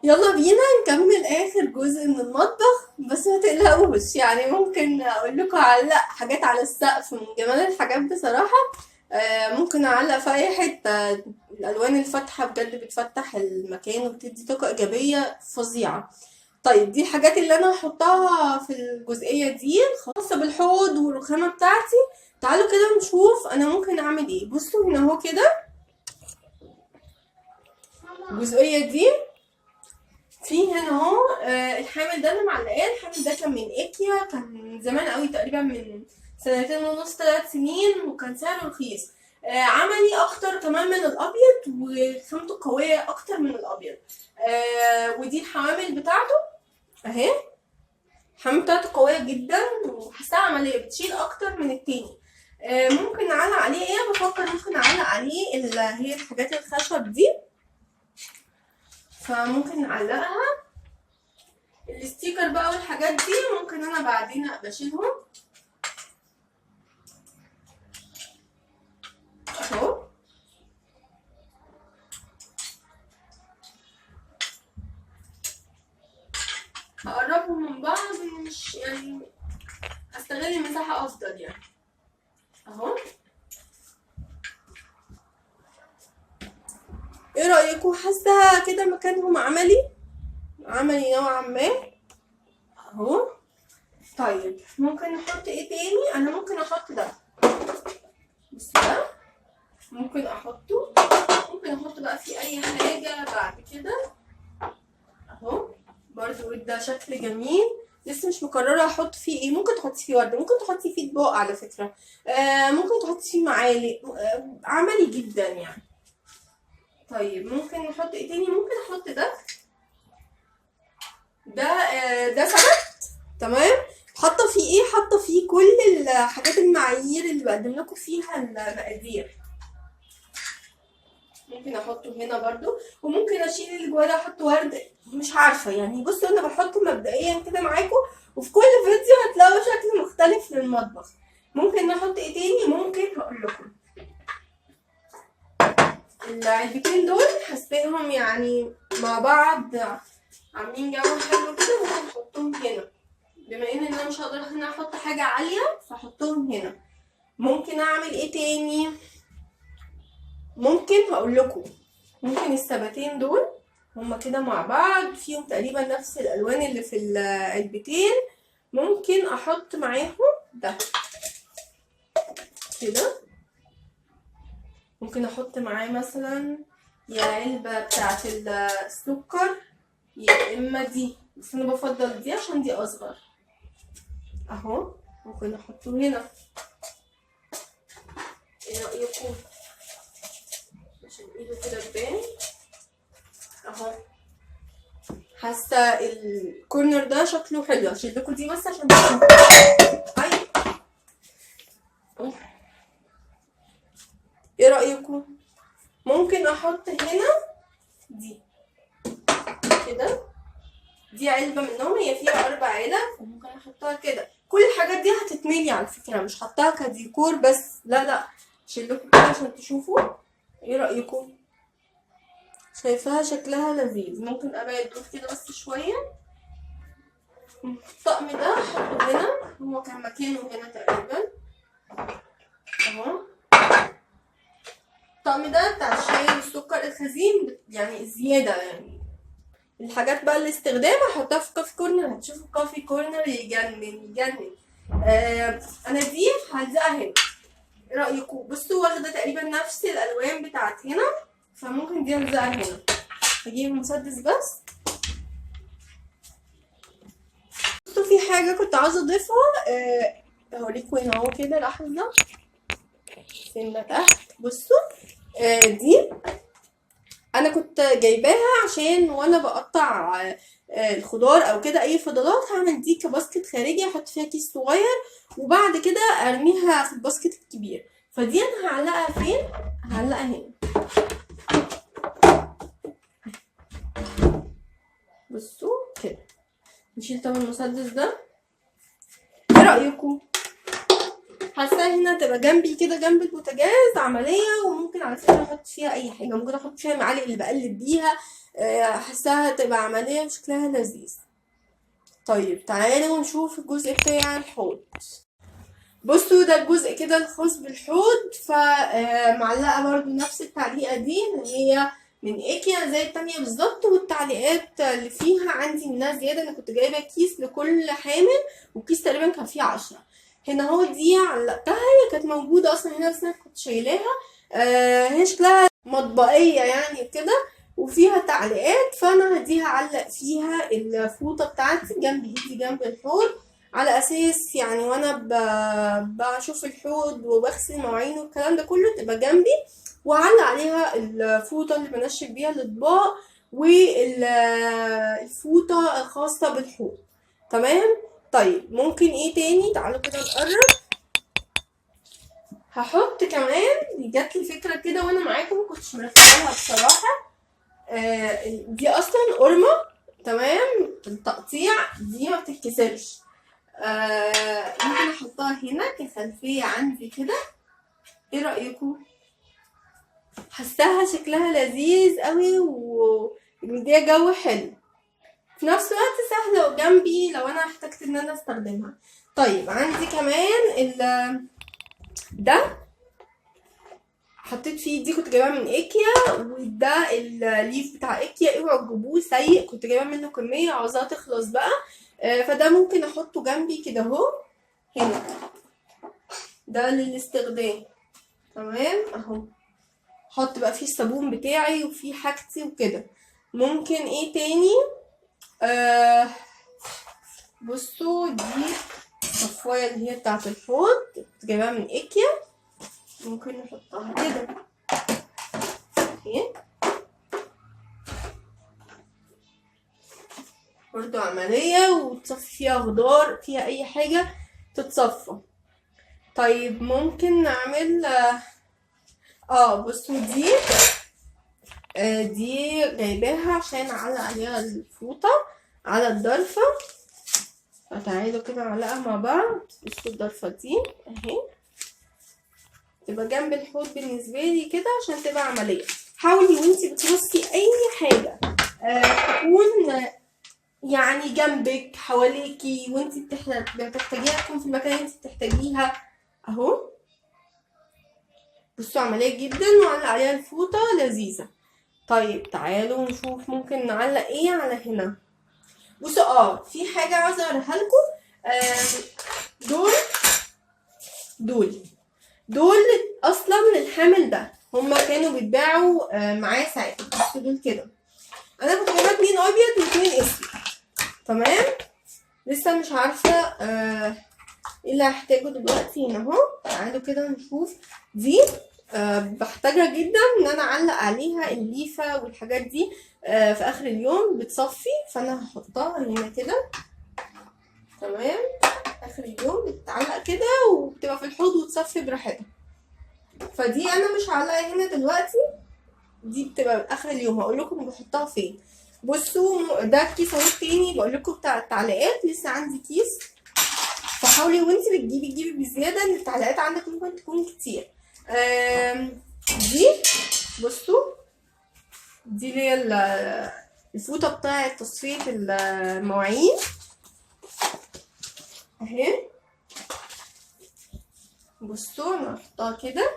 يلا بينا نكمل اخر جزء من المطبخ، بس ما تقلقوش يعني ممكن اقول لكم اعلق حاجات على السقف من جمال الحاجات بصراحة. ممكن اعلق في اي حتة. الالوان الفاتحة بجد بتفتح المكان وبتدي طاقة ايجابية فظيعة. طيب دي الحاجات اللي انا هحطها في الجزئية دي خاصة بالحوض والرخامة بتاعتي. تعالوا كده نشوف انا ممكن اعمل ايه. بصوا هنا اهو كده الجزئية دي في هنا اهو. الحامل ده انا معلقاه. الحامل ده كان من ايكيا، كان من زمان قوي تقريبا من سنتين ونص 3 سنين، وكان سعره رخيص. عملي اكتر كمان من الابيض، وخامته قويه اكتر من الابيض. ودي الحوامل بتاعته اهي. الحوامل بتاعته قويه جدا وحاساها عمليه بتشيل اكتر من التاني. ممكن نعلق عليه ايه؟ بفكر ممكن اعلق عليه اللي هي الحاجات الخشب دي، فممكن نعلقها. الستيكر بقى والحاجات دي ممكن انا بعدين بشيلهم اهو. هقربهم من بعض، مش يعني استغل المساحة افضل يعني اهو. ايه رأيكم؟ حاسة كده مكانهم عملي نوعا ما اهو. طيب ممكن نحط ايه تاني؟ انا ممكن احط ده، بس ده ممكن احطه. ممكن احط بقى في اي حاجة بعد كده اهو. برضو ده شكل جميل. لسه مش مقررة احط فيه ايه. ممكن تحطي فيه ورد، ممكن تحطي فيه اطباق على فكرة. ممكن تحطي فيه معالق. عملي جدا يعني. طيب ممكن نحط ايه تاني؟ ممكن احط ده ثبت تمام. حاطه فيه ايه؟ حاطه فيه كل الحاجات المعايير اللي بقدم لكم فيها المقادير. ممكن احطه هنا برضو، وممكن اشيل اللي جواه ده احط ورد. مش عارفه يعني. بصوا انا بحط مبدئيا كده معاكم، وفي كل فيديو هتلاقوا شكل مختلف للمطبخ. ممكن نحط ايه تاني؟ ممكن هقول لكم. العلبتين دول حاساهم يعني مع بعض عاملين جو حلو كده. ممكن احطهم هنا، بما ان انا مش هقدر هنا احط حاجه عاليه فاحطهم هنا. ممكن اعمل ايه تاني؟ ممكن هقول لكم. ممكن الثبتين دول هما كده مع بعض فيهم تقريبا نفس الالوان اللي في العلبتين. ممكن احط معاهم ده كده. ممكن احط معاه مثلا يا علبة بتاعت السكر يا اما دي، بس انا بفضل دي عشان دي اصغر اهو. ممكن احطه هنا. ايه رأيكم؟ عشان ايده كده تبان اهو. حاسه الكورنر ده شكله حلو. هشيل لكم دي بس عشان تشوفوا. ايه رأيكم؟ ممكن احط هنا دي كده. دي علبة منهم، هي فيها 4 علب، وممكن احطها كده. كل الحاجات دي هتتملي على فكرة، مش حطها كديكور بس، لا لا. هشيل لكم كده عشان تشوفوا. ايه رأيكم؟ شايفاها شكلها لذيذ. ممكن ابعد دول كده بس شوية. الطقم ده احطه هنا، هو كان مكانه هنا تقريبا اهو. الطقم ده بتاع الشاي والسكر الخزين يعني زيادة يعني. الحاجات بقى الاستخدام هحطها في كوفي كورنر. هتشوفوا كوفي كورنر يجنن يجنن. انا دي هلزقها هنا. ايه رأيكم؟ بصوا واخدة تقريبا نفس الالوان بتاعت هنا، فممكن دي الزقها هنا. هجيب مسدس بس. بصوا في حاجة كنت عاوزة اضيفها. هوريكم هنا اهو كده، لحظة. سنة تحت بصوا. دي انا كنت جايباها عشان وانا بقطع الخضار او كده اي فضلات، هعمل دي كباسكت خارجي احط فيها كيس صغير، وبعد كده ارميها في الباسكت الكبير. فدي انا هعلقها فين؟ هعلقها هنا. بصوا كده. نشيل طبعا المسدس ده. ايه رايكم؟ حاسه هنا تبقى جنبي كده جنب البوتاجاز عمليه. وممكن على فكره احط فيها اي حاجه. ممكن احط فيها المعالق اللي بقلب بيها، حاساها هتبقى عملية وشكلها لذيذ. طيب تعالوا نشوف الجزء بتاع الحوض. بصوا ده الجزء كده الخاص بالحوض، فمعلقة برضو نفس التعليقة دي اللي هي من ايكيا زي التانية بالظبط، والتعليقات اللي فيها عندي منها زيادة. انا كنت جايبة كيس لكل حامل، والكيس تقريبا كان فيه 10. هنا اهو دي علقتها، هي كانت موجودة اصلا هنا بس انا كنت شايلاها. هي شكلها مطبقية يعني كده، وفيها تعليقات، فانا هديها علق فيها الفوطة بتاعتي جنب ايدي جنب الحوض، على اساس يعني وانا بشوف الحوض وبغسل مواعين والكلام ده كله تبقى جنبي، وعلق عليها الفوطه اللي بنشف بيها الاطباق والفوطه الخاصه بالحوض. تمام. طيب ممكن ايه تاني؟ تعالوا كده نقرب. هحط كمان، جاتلي فكره كده وانا معاكم مكنتش مرتباها بصراحه. دي اصلا قرمه، تمام. التقطيع دي ما بتتكسرش. ممكن احطها هنا كخلفية عندي كده. ايه رأيكم؟ حاساها شكلها لذيذ قوي ومديها جو حلو، في نفس الوقت سهلة وجنبي لو انا احتجت ان انا استخدمها. طيب عندي كمان ده حطيت فيه، دي كنت جايبها من ايكيا، وده الليف بتاع ايكيا، اوعوا تجيبوه سيء، كنت جايبه منه كمية عاوزاها تخلص بقى. فده ممكن احطه جنبي كده اهو هنا، ده للاستخدام. تمام اهو. احط بقى فيه الصابون بتاعي وفيه حاجتي وكده. ممكن ايه تاني؟ بصوا دي الصفايه اللي هي بتاعت الحوض، كنت جايباها من ايكيا، ممكن نحطها كده اهي، برضو عملية وتصفي فيها خضار، فيها اي حاجة تتصفى. طيب ممكن نعمل بصوا دي جايباها عشان اعلق عليها الفوطة على الضرفة. فتعالوا كده نعلقها مع بعض. بصوا الضرفة دي اهي تبقى جنب الحوض بالنسبة لي كده عشان تبقى عملية. حاولي وانتي بترصي اي حاجة تكون يعني جنبك حواليكي، وانتي بتحتاجيها تكون في المكان اللي انتي بتحتاجيها اهو. بصوا عملية جدا، وعلق عليها الفوطة لذيذة. طيب تعالوا نشوف ممكن نعلق ايه على هنا. بصوا في حاجة عاوزة اوريها لكم. دول اصلا للحامل ده، هما كانوا بيتباعوا معايا ساعتها. بصوا دول كده، انا كنت جايبه 2 ابيض و2 اسود. تمام. لسه مش عارفه ايه اللي هحتاجه دلوقتي هنا اهو. تعالوا كده نشوف. دي بحتاجها جدا ان انا اعلق عليها الليفه والحاجات دي في اخر اليوم بتصفي، فانا هحطها هنا كده. تمام. اخر اليوم بتتعلق كده وبتبقى في الحوض وتصفي براحتها. فدي انا مش هعلقها هنا دلوقتي، دي بتبقى اخر اليوم. هقول لكم بحطها فين. بصوا ده كيس اهو تاني بقول لكم بتاع التعليقات، لسه عندي كيس. فحاولي وانتي بتجيبي بزياده، ان التعليقات عندك ممكن تكون كتير. دي بصوا دي اللي هي الفوطه بتاعه تصفيه المواعين اهي. بصوا انا هحطها كده.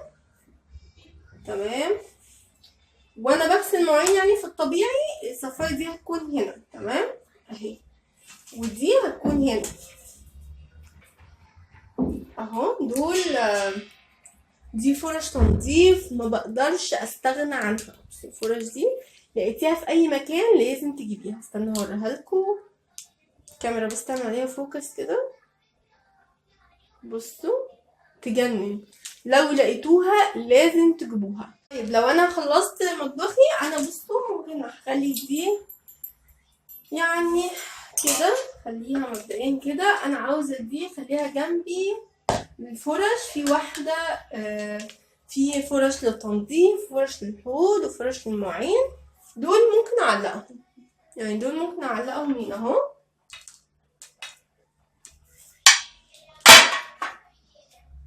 تمام. وانا بغسل المواعين يعني في الطبيعي الصفايه دي هتكون هنا. تمام اهي، ودي هتكون هنا اهو. دول دي فرش تنظيف ما بقدرش استغنى عنها. بس الفرش دي لقيتيها في اي مكان لازم تجيبيها. استنى هوريها لكم. الكاميرا بس تعمل عليها فوكس كده. بصوا تجنن، لو لقيتوها لازم تجيبوها. طيب لو انا خلصت مطبخي انا بصوا ممكن اخلي دي يعني كده، خليها مبدئيا كده. انا عاوزه دي خليها جنبي الفرش. في واحده في فرش للتنظيف، فرش للحوض، وفرش للمواعين. دول ممكن اعلقهم، يعني دول ممكن اعلقهم هنا اهو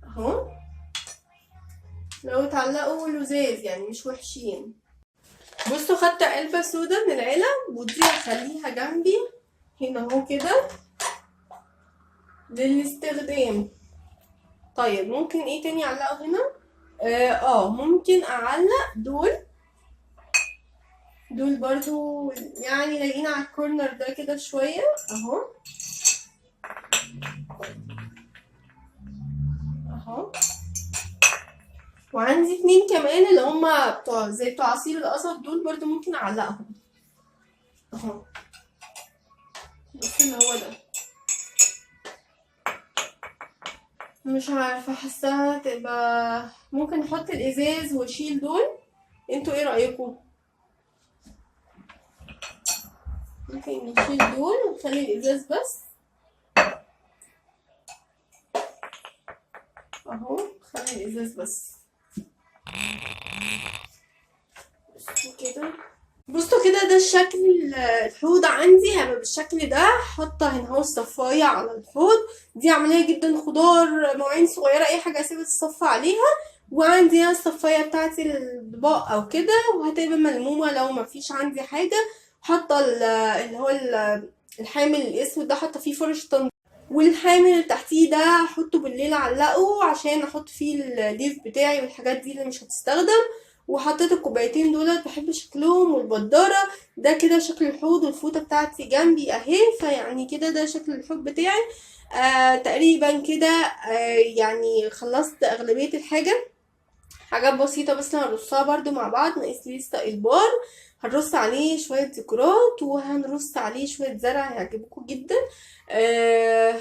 اهو. لو اتعلقوا لزاز يعني مش وحشين. بصوا خدت علبة سودا من العلب، ودي هخليها جنبي هنا اهو كده للاستخدام. طيب ممكن ايه تاني اعلقه هنا؟ ممكن اعلق دول برضو يعني لاقيين على الكورنر ده كده شوية اهو اهو. وعندي 2 كمان اللي هما بتوع زي بتوع عصير القصب، دول برضو ممكن اعلقهم اهو. بص اللي هو ده مش عارفة، حاساها تبقى ممكن احط الازاز واشيل دول. انتوا ايه رأيكم؟ ممكن نشيل دول ونخلي الازاز بس اهو، خلي الازاز بس. بصوا كده ده الشكل الحوض عندي هيبقى بالشكل ده. حاطه هنا اهو الصفايه على الحوض، دي عمليه جدا، خضار مواعين صغيره اي حاجه اسيب الصفه عليها. وعندي هنا الصفايه بتاعتي للاطباق او كده، وهتبقى ملمومه لو ما فيش عندي حاجه. حاطه اللي هو الحامل الاسود ده، حاطه فيه فرش تنظيف. والحامل اللي تحتيه ده هحطه بالليل اعلقه عشان احط فيه الليف بتاعي والحاجات دي اللي مش هتستخدم. وحطيت الكوبايتين دولت بحب شكلهم، والبدارة ده كده شكل الحوض، والفوطة بتاعتي جنبي اهي. فيعني كده ده شكل الحوض بتاعي. تقريبا كده. يعني خلصت اغلبية الحاجة، حاجات بسيطة بس هنرصها برضو مع بعض. ناقص لي لسه البار، هنرص عليه شوية ديكورات، وهنرص عليه شوية زرع هيعجبكم جدا. آه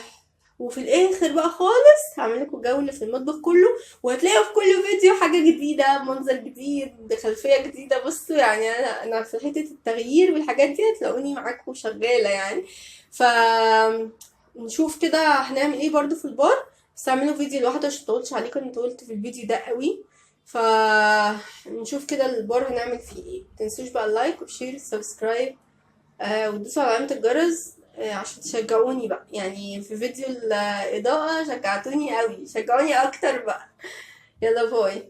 وفي الاخر بقى خالص هعمل لكم جولة في المطبخ كله، وهتلاقوا في كل فيديو حاجة جديدة، منظر جديد، خلفية جديدة. بصوا يعني انا في حتة التغيير والحاجات دي هتلاقوني معاكم شغالة يعني. ف نشوف كده هنعمل ايه برضو في البار. بس اعملوا فيديو لوحده عشان مطولش عليكم، انا طولت في الفيديو ده قوي. نشوف كده البار هنعمل فيه ايه. متنسوش بقى اللايك والشير والسبسكرايب، وتدوسوا على علامة الجرس عشان تشجعوني بقى. يعني في فيديو الإضاءة شجعتوني قوي، شجعوني أكتر بقى. يلا باي.